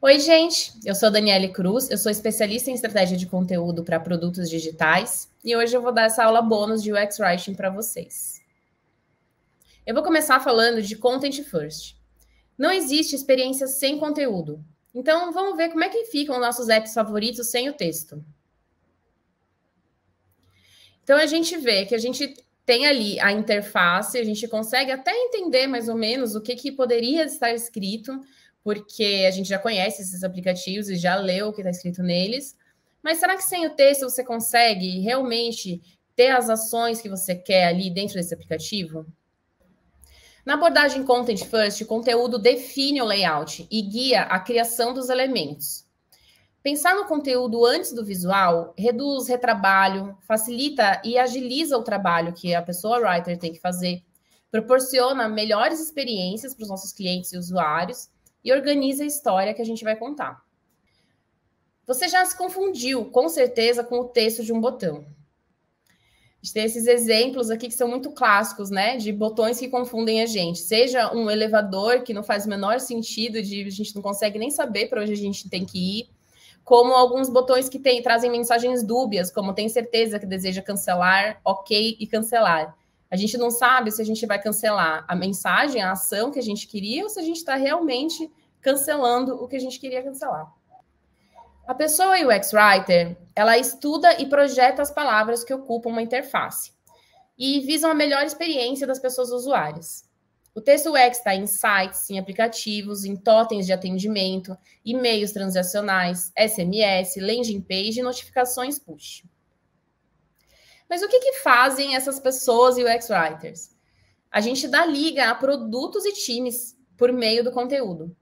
Oi, gente, eu sou a Daniele Cruz, eu sou especialista em estratégia de conteúdo para produtos digitais e hoje eu vou dar essa aula bônus de UX Writing para vocês. Eu vou começar falando de Content First. Não existe experiência sem conteúdo, então vamos ver como é que ficam nossos apps favoritos sem o texto. Então a gente vê que a gente tem ali a interface, a gente consegue até entender mais ou menos o que poderia estar escrito, porque a gente já conhece esses aplicativos e já leu o que está escrito neles. Mas será que sem o texto você consegue realmente ter as ações que você quer ali dentro desse aplicativo? Na abordagem Content First, o conteúdo define o layout e guia a criação dos elementos. Pensar no conteúdo antes do visual reduz retrabalho, facilita e agiliza o trabalho que a pessoa writer tem que fazer, proporciona melhores experiências para os nossos clientes e usuários e organiza a história que a gente vai contar. Você já se confundiu, com certeza, com o texto de um botão. A gente tem esses exemplos aqui que são muito clássicos, né? De botões que confundem a gente. Seja um elevador que não faz o menor sentido, a gente não consegue nem saber para onde a gente tem que ir, como alguns botões que trazem mensagens dúbias, como tem certeza que deseja cancelar, ok e cancelar. A gente não sabe se a gente vai cancelar a mensagem, a ação que a gente queria, ou se a gente está realmente cancelando o que a gente queria cancelar. A pessoa UX Writer, ela estuda e projeta as palavras que ocupam uma interface e visam a melhor experiência das pessoas usuárias. O texto UX está em sites, em aplicativos, em totens de atendimento, e-mails transacionais, SMS, landing page e notificações push. Mas o que fazem essas pessoas UX Writers? A gente dá liga a produtos e times por meio do conteúdo.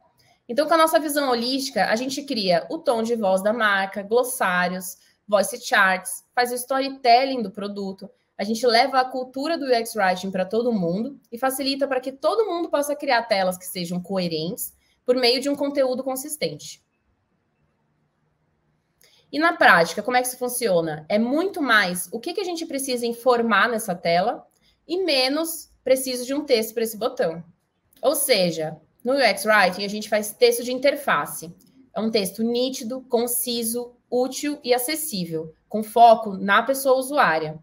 Então, com a nossa visão holística, a gente cria o tom de voz da marca, glossários, voice charts, faz o storytelling do produto, a gente leva a cultura do UX Writing para todo mundo e facilita para que todo mundo possa criar telas que sejam coerentes por meio de um conteúdo consistente. E na prática, como é que isso funciona? É muito mais o que a gente precisa informar nessa tela e menos preciso de um texto para esse botão. Ou seja, no UX Writing, a gente faz texto de interface. É um texto nítido, conciso, útil e acessível, com foco na pessoa usuária.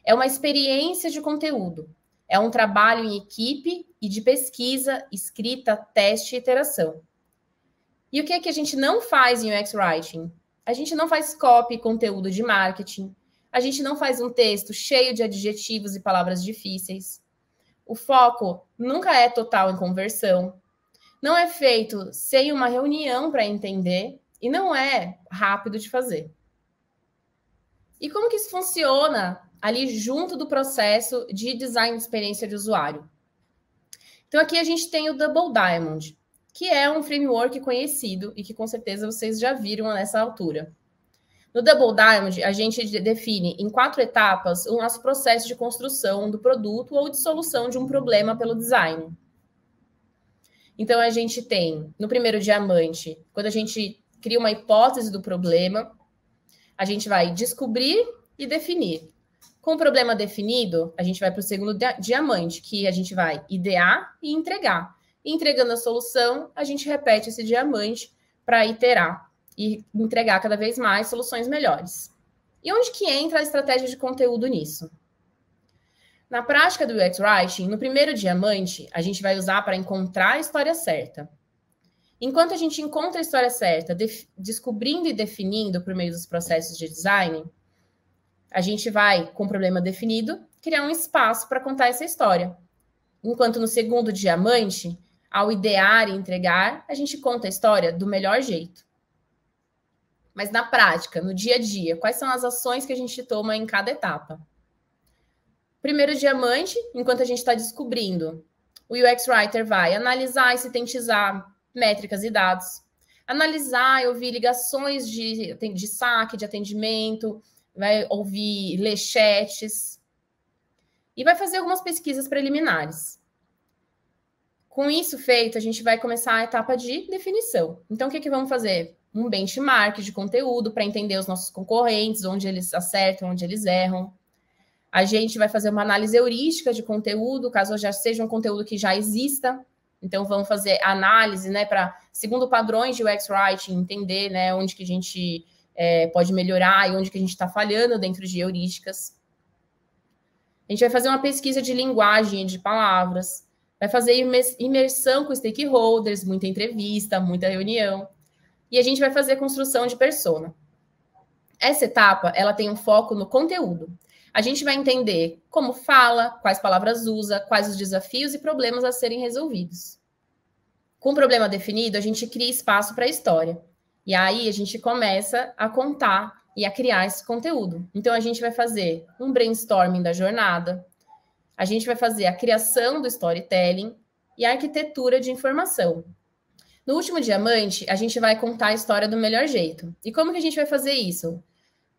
É uma experiência de conteúdo. É um trabalho em equipe e de pesquisa, escrita, teste e iteração. E o que é que a gente não faz em UX Writing? A gente não faz copy e conteúdo de marketing. A gente não faz um texto cheio de adjetivos e palavras difíceis. O foco nunca é total em conversão. Não é feito sem uma reunião para entender e não é rápido de fazer. E como que isso funciona ali junto do processo de design de experiência de usuário? Então, aqui a gente tem o Double Diamond, que é um framework conhecido e que com certeza vocês já viram nessa altura. No Double Diamond, a gente define em 4 etapas o nosso processo de construção do produto ou de solução de um problema pelo design. Então, a gente tem, no primeiro diamante, quando a gente cria uma hipótese do problema, a gente vai descobrir e definir. Com o problema definido, a gente vai para o segundo diamante, que a gente vai idear e entregar. E entregando a solução, a gente repete esse diamante para iterar e entregar cada vez mais soluções melhores. E onde que entra a estratégia de conteúdo nisso? Na prática do UX Writing, no primeiro diamante, a gente vai usar para encontrar a história certa. Enquanto a gente encontra a história certa, descobrindo e definindo por meio dos processos de design, a gente vai, com o problema definido, criar um espaço para contar essa história. Enquanto no segundo diamante, ao idear e entregar, a gente conta a história do melhor jeito. Mas na prática, no dia a dia, quais são as ações que a gente toma em cada etapa? Primeiro diamante, enquanto a gente está descobrindo, o UX Writer vai analisar e sintetizar métricas e dados, analisar e ouvir ligações de saque, de atendimento, vai ouvir, ler chats e vai fazer algumas pesquisas preliminares. Com isso feito, a gente vai começar a etapa de definição. Então, o que vamos fazer? Um benchmark de conteúdo para entender os nossos concorrentes, onde eles acertam, onde eles erram. A gente vai fazer uma análise heurística de conteúdo, caso já seja um conteúdo que já exista. Então, vamos fazer análise, né, segundo padrões de UX Writing, entender, né, onde que a gente pode melhorar e onde que a gente está falhando dentro de heurísticas. A gente vai fazer uma pesquisa de linguagem, de palavras, vai fazer imersão com stakeholders, muita entrevista, muita reunião, e a gente vai fazer construção de persona. Essa etapa, ela tem um foco no conteúdo. A gente vai entender como fala, quais palavras usa, quais os desafios e problemas a serem resolvidos. Com o problema definido, a gente cria espaço para a história. E aí a gente começa a contar e a criar esse conteúdo. Então, a gente vai fazer um brainstorming da jornada, a gente vai fazer a criação do storytelling e a arquitetura de informação. No último diamante, a gente vai contar a história do melhor jeito. E como que a gente vai fazer isso?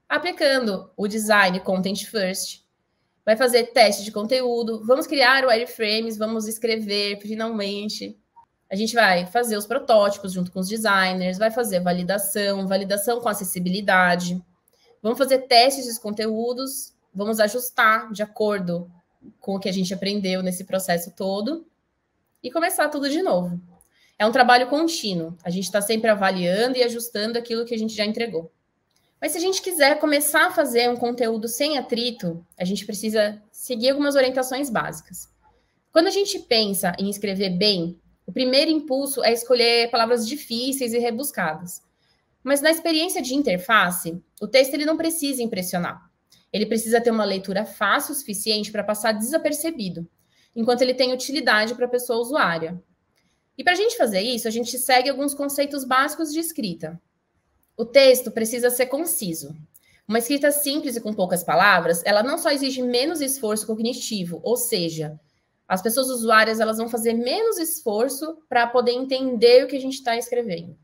Aplicando o design Content First, vai fazer teste de conteúdo, vamos criar wireframes, vamos escrever finalmente. A gente vai fazer os protótipos junto com os designers, vai fazer validação com acessibilidade. Vamos fazer testes de conteúdos, vamos ajustar de acordo com o que a gente aprendeu nesse processo todo e começar tudo de novo. É um trabalho contínuo, a gente está sempre avaliando e ajustando aquilo que a gente já entregou. Mas se a gente quiser começar a fazer um conteúdo sem atrito, a gente precisa seguir algumas orientações básicas. Quando a gente pensa em escrever bem, o primeiro impulso é escolher palavras difíceis e rebuscadas. Mas na experiência de interface, o texto ele não precisa impressionar. Ele precisa ter uma leitura fácil o suficiente para passar desapercebido, enquanto ele tem utilidade para a pessoa usuária. E para a gente fazer isso, a gente segue alguns conceitos básicos de escrita. O texto precisa ser conciso. Uma escrita simples e com poucas palavras, ela não só exige menos esforço cognitivo, ou seja, as pessoas usuárias elas vão fazer menos esforço para poder entender o que a gente está escrevendo.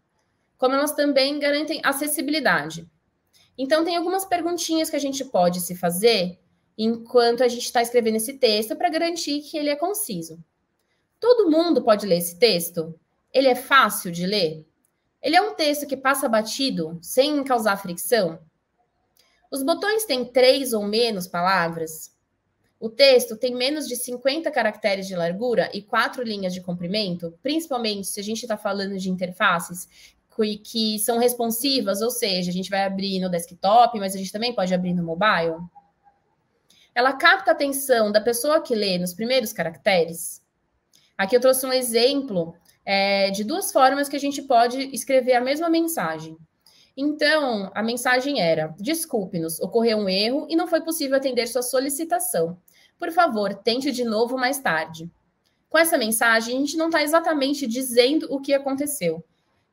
Como elas também garantem acessibilidade. Então, tem algumas perguntinhas que a gente pode se fazer enquanto a gente está escrevendo esse texto para garantir que ele é conciso. Todo mundo pode ler esse texto? Ele é fácil de ler? Ele é um texto que passa batido, sem causar fricção? Os botões têm 3 ou menos palavras? O texto tem menos de 50 caracteres de largura e 4 linhas de comprimento, principalmente se a gente está falando de interfaces que são responsivas, ou seja, a gente vai abrir no desktop, mas a gente também pode abrir no mobile. Ela capta a atenção da pessoa que lê nos primeiros caracteres. Aqui eu trouxe um exemplo de 2 formas que a gente pode escrever a mesma mensagem. Então, a mensagem era: desculpe-nos, ocorreu um erro e não foi possível atender sua solicitação. Por favor, tente de novo mais tarde. Com essa mensagem, a gente não está exatamente dizendo o que aconteceu.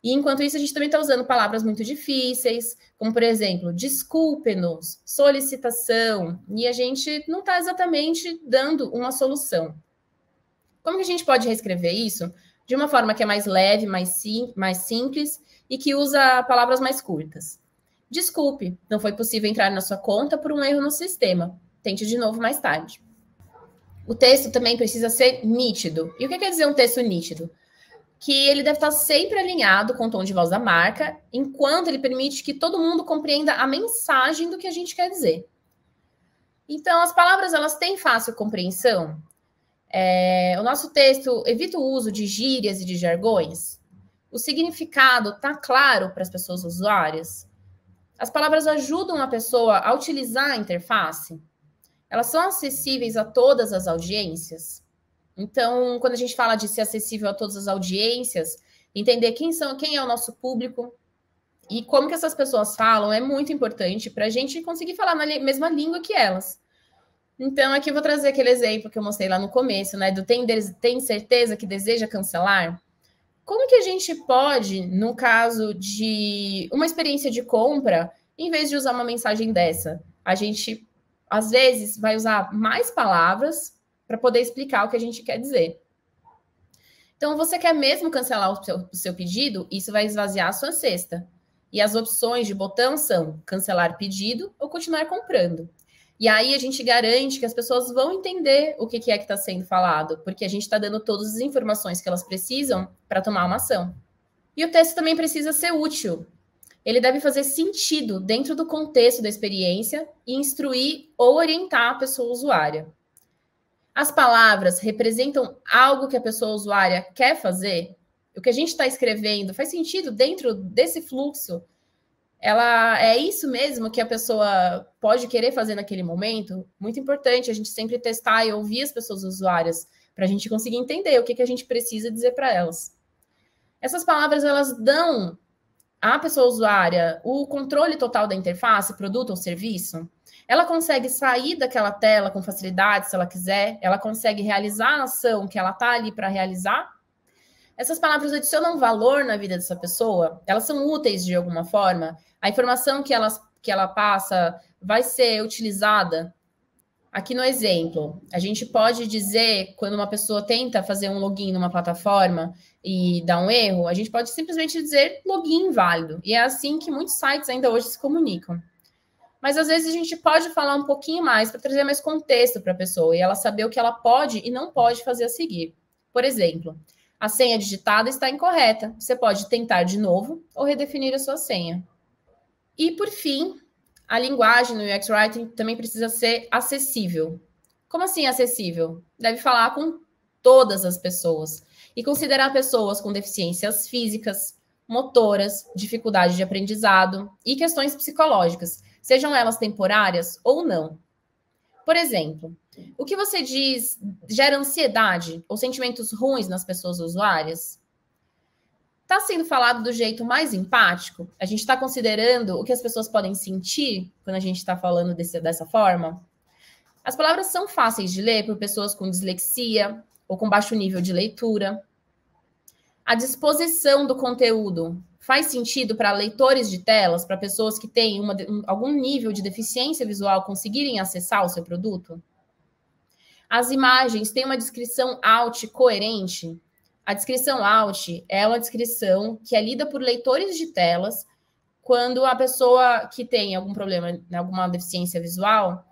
E, enquanto isso, a gente também está usando palavras muito difíceis, como, por exemplo, desculpe-nos, solicitação, e a gente não está exatamente dando uma solução. Como que a gente pode reescrever isso de uma forma que é mais leve, mais simples e que usa palavras mais curtas? Desculpe, não foi possível entrar na sua conta por um erro no sistema. Tente de novo mais tarde. O texto também precisa ser nítido. E o que quer dizer um texto nítido? Que ele deve estar sempre alinhado com o tom de voz da marca, enquanto ele permite que todo mundo compreenda a mensagem do que a gente quer dizer. Então, as palavras, elas têm fácil compreensão? O nosso texto evita o uso de gírias e de jargões? O significado está claro para as pessoas usuárias? As palavras ajudam a pessoa a utilizar a interface? Elas são acessíveis a todas as audiências? Então, quando a gente fala de ser acessível a todas as audiências, entender quem é o nosso público e como que essas pessoas falam é muito importante para a gente conseguir falar na mesma língua que elas. Então, aqui eu vou trazer aquele exemplo que eu mostrei lá no começo, né? Do tem certeza que deseja cancelar? Como que a gente pode, no caso de uma experiência de compra, em vez de usar uma mensagem dessa, a gente, às vezes, vai usar mais palavras para poder explicar o que a gente quer dizer. Então, você quer mesmo cancelar o seu pedido? Isso vai esvaziar a sua cesta. E as opções de botão são cancelar pedido ou continuar comprando. E aí a gente garante que as pessoas vão entender o que é que está sendo falado, porque a gente está dando todas as informações que elas precisam para tomar uma ação. E o texto também precisa ser útil. Ele deve fazer sentido dentro do contexto da experiência e instruir ou orientar a pessoa usuária. As palavras representam algo que a pessoa usuária quer fazer? O que a gente está escrevendo faz sentido dentro desse fluxo? Ela é isso mesmo que a pessoa pode querer fazer naquele momento? Muito importante a gente sempre testar e ouvir as pessoas usuárias para a gente conseguir entender o que a gente precisa dizer para elas. Essas palavras, elas dão à pessoa usuária o controle total da interface, produto ou serviço. Ela consegue sair daquela tela com facilidade, se ela quiser. Ela consegue realizar a ação que ela está ali para realizar. Essas palavras adicionam valor na vida dessa pessoa? Elas são úteis de alguma forma? A informação que ela passa vai ser utilizada? Aqui no exemplo, a gente pode dizer, quando uma pessoa tenta fazer um login numa plataforma e dá um erro, a gente pode simplesmente dizer login inválido. E é assim que muitos sites ainda hoje se comunicam. Mas às vezes a gente pode falar um pouquinho mais para trazer mais contexto para a pessoa e ela saber o que ela pode e não pode fazer a seguir. Por exemplo, a senha digitada está incorreta. Você pode tentar de novo ou redefinir a sua senha. E, por fim, a linguagem no UX Writing também precisa ser acessível. Como assim acessível? Deve falar com todas as pessoas e considerar pessoas com deficiências físicas, motoras, dificuldade de aprendizado e questões psicológicas, sejam elas temporárias ou não. Por exemplo, o que você diz gera ansiedade ou sentimentos ruins nas pessoas usuárias? Está sendo falado do jeito mais empático? A gente está considerando o que as pessoas podem sentir quando a gente está falando dessa forma? As palavras são fáceis de ler por pessoas com dislexia ou com baixo nível de leitura. A disposição do conteúdo faz sentido para leitores de telas, para pessoas que têm algum nível de deficiência visual conseguirem acessar o seu produto? As imagens têm uma descrição alt coerente? A descrição alt é uma descrição que é lida por leitores de telas quando a pessoa que tem algum problema, alguma deficiência visual,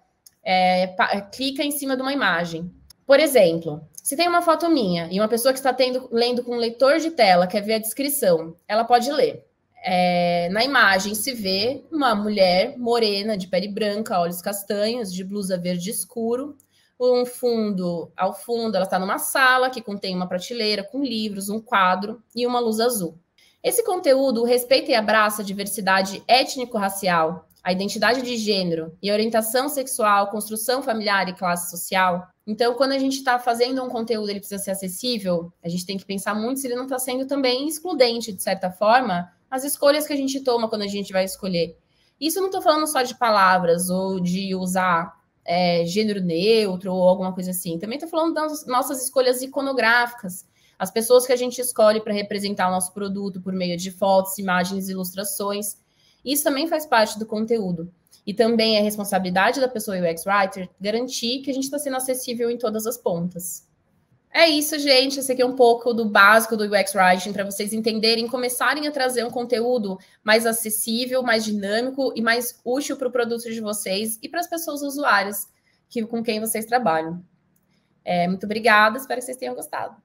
clica em cima de uma imagem. Por exemplo, se tem uma foto minha e uma pessoa que está lendo com um leitor de tela quer ver a descrição, ela pode ler. Na imagem se vê uma mulher morena, de pele branca, olhos castanhos, de blusa verde escuro. Ao fundo, ela está numa sala que contém uma prateleira com livros, um quadro e uma luz azul. Esse conteúdo respeita e abraça a diversidade étnico-racial, a identidade de gênero e orientação sexual, construção familiar e classe social. Então, quando a gente está fazendo um conteúdo, ele precisa ser acessível, a gente tem que pensar muito se ele não está sendo também excludente, de certa forma, as escolhas que a gente toma quando a gente vai escolher. Isso eu não estou falando só de palavras ou de usar gênero neutro ou alguma coisa assim. Também estou falando das nossas escolhas iconográficas, as pessoas que a gente escolhe para representar o nosso produto por meio de fotos, imagens, ilustrações. Isso também faz parte do conteúdo. E também é responsabilidade da pessoa UX Writer garantir que a gente está sendo acessível em todas as pontas. É isso, gente. Esse aqui é um pouco do básico do UX Writing para vocês entenderem, começarem a trazer um conteúdo mais acessível, mais dinâmico e mais útil para o produto de vocês e para as pessoas usuárias com quem vocês trabalham. Muito obrigada, espero que vocês tenham gostado.